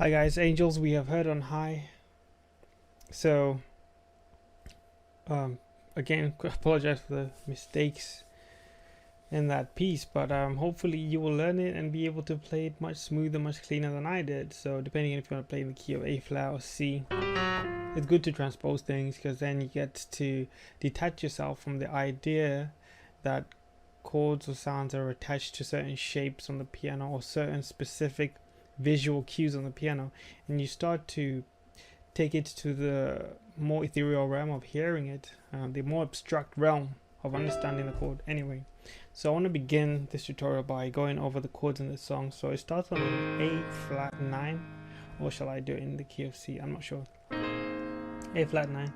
Hi guys, angels, we have heard on high. So again, apologize for the mistakes in that piece, but hopefully you will learn it and be able to play it much smoother, much cleaner than I did. So depending on if you want to play in the key of A flat or C, it's good to transpose things, because then you get to detach yourself from the idea that chords or sounds are attached to certain shapes on the piano or certain specific visual cues on the piano, and you start to take it to the more ethereal realm of hearing it, the more abstract realm of understanding the chord. Anyway, so I want to begin this tutorial by going over the chords in this song. So it starts on an A flat 9, or shall I do it in the key of C? I'm not sure. A flat 9,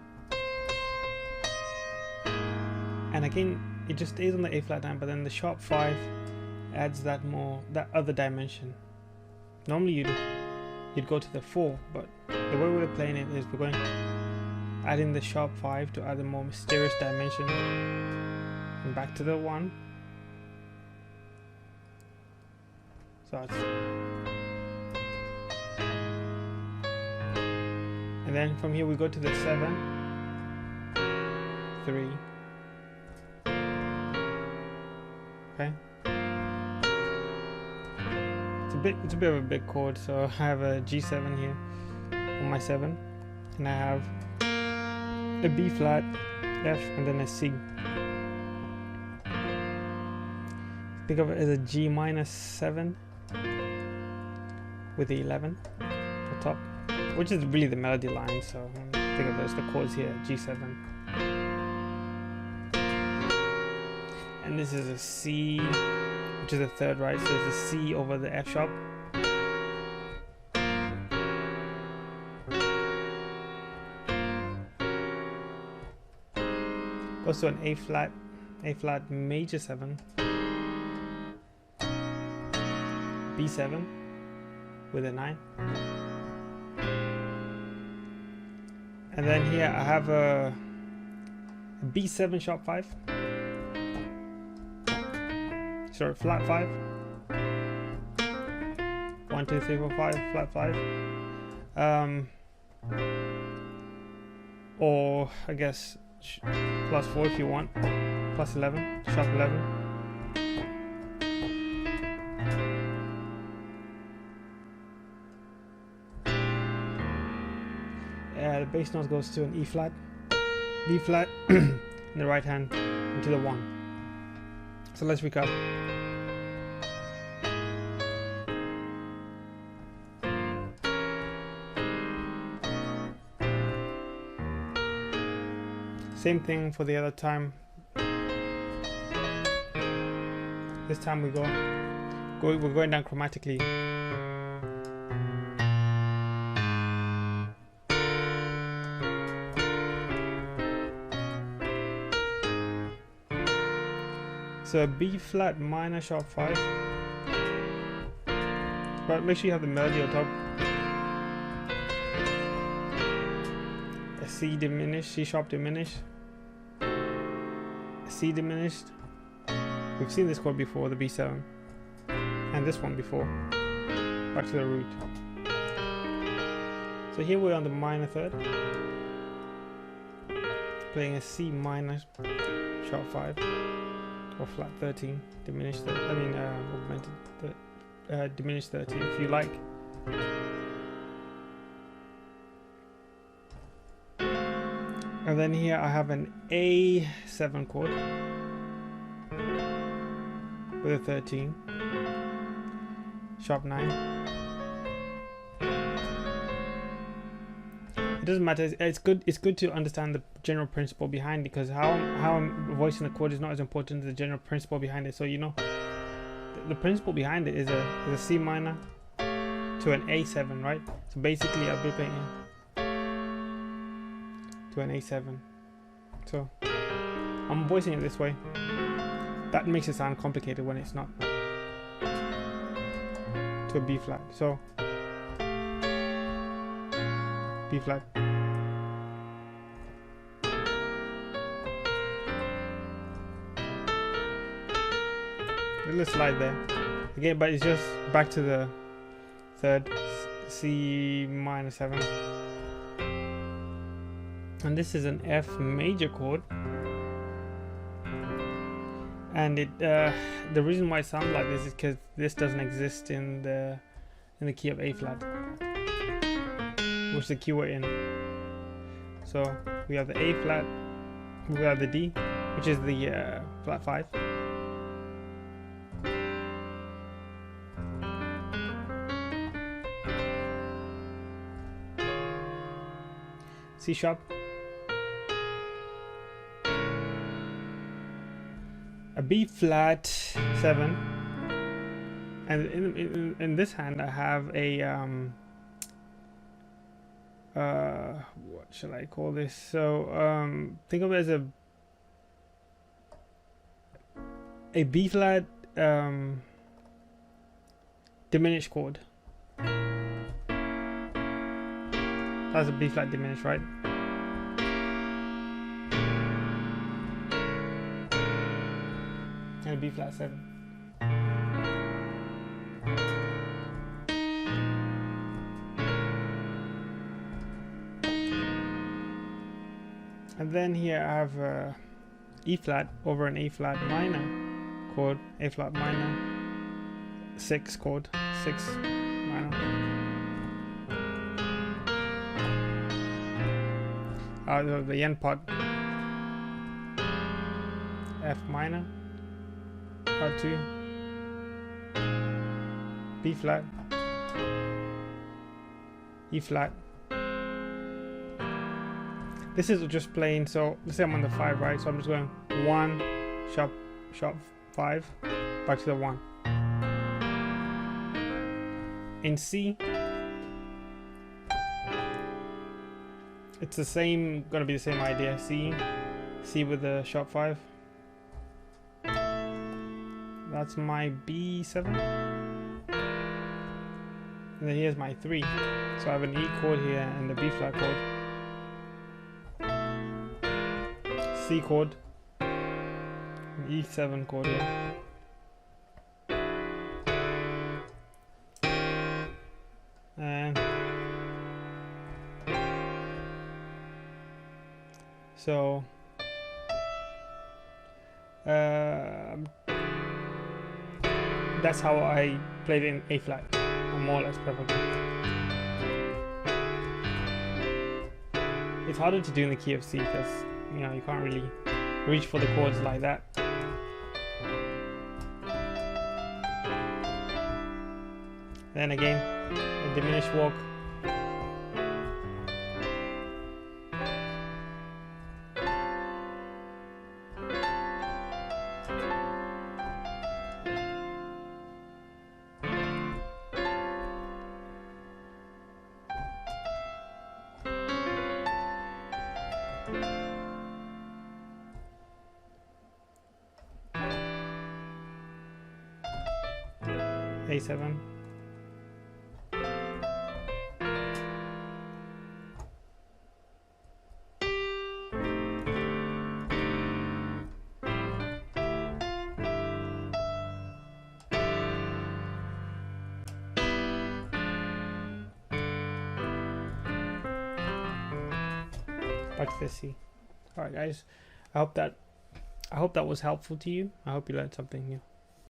and again it just stays on the A flat 9, but then the sharp 5 adds that other dimension. Normally you'd go to the 4, but the way we're playing it is we're going adding the sharp 5 to add a more mysterious dimension, and back to the 1. So it's, and then from here we go to the 7, 3. Okay. It's a bit of a big chord, so I have a G7 here on my 7, and I have a B flat, F, and then a C. Think of it as a G minus 7 with the 11 on top, which is really the melody line. So think of it as the chords here, G7, and this is a C, which is the third, right? So it's a C over the F sharp. Goes to an A flat major 7, B7 with a 9, and then here I have a B7 sharp 5. Sorry, flat 5. 1, 2, 3, 4, 5, flat 5. Or I guess plus 4 if you want. Plus 11, sharp 11. The bass note goes to an E flat, B flat, in the right hand, into the 1. So let's recap. Same thing for the other time. This time we're going down chromatically. So a B flat minor sharp 5, but make sure you have the melody on top. A C diminished, C sharp diminished, a C diminished. We've seen this chord before, the B7, and this one before. Back to the root. So here we're on the minor third, playing a C minor sharp 5. Or flat 13, diminished, augmented, diminished 13 if you like. And then here I have an A7 chord with a 13, sharp 9. It doesn't matter. It's good to understand the general principle behind it, because how I'm voicing the chord is not as important as the general principle behind it. So you know, the principle behind it is a C minor to an A7, right? So basically I'll be playing to an A7. So I'm voicing it this way. That makes it sound complicated when it's not. To a B flat. So B flat. A little slide there. Again, but it's just back to the third, C minor 7. And this is an F major chord. And it the reason why it sounds like this is because this doesn't exist in the key of A flat, which is the key we're in. So we have the A flat, we have the D, which is the flat 5. C sharp, a B flat 7, and in this hand I have a what shall I call this? So think of it as a B flat diminished chord. That's a B flat diminished, right? And a B flat 7. And then here I have E flat over an A flat minor chord, A flat minor 6 chord, 6 minor. The end part, F minor, part 2, B flat, E flat. This is just plain, so let's say I'm on the 5, right? So I'm just going 1, sharp 5, back to the 1. In C, it's the same, gonna be the same idea. C with the sharp 5. That's my B7. And then here's my 3. So I have an E chord here and the B flat chord. C chord, E7 chord here. And so that's how I played it in A flat, more or less perfectly. It's harder to do in the key of C because you know you can't really reach for the chords like that. Then again, a diminished walk. A7. Back to the C. Alright guys, I hope that was helpful to you. I hope you learned something new.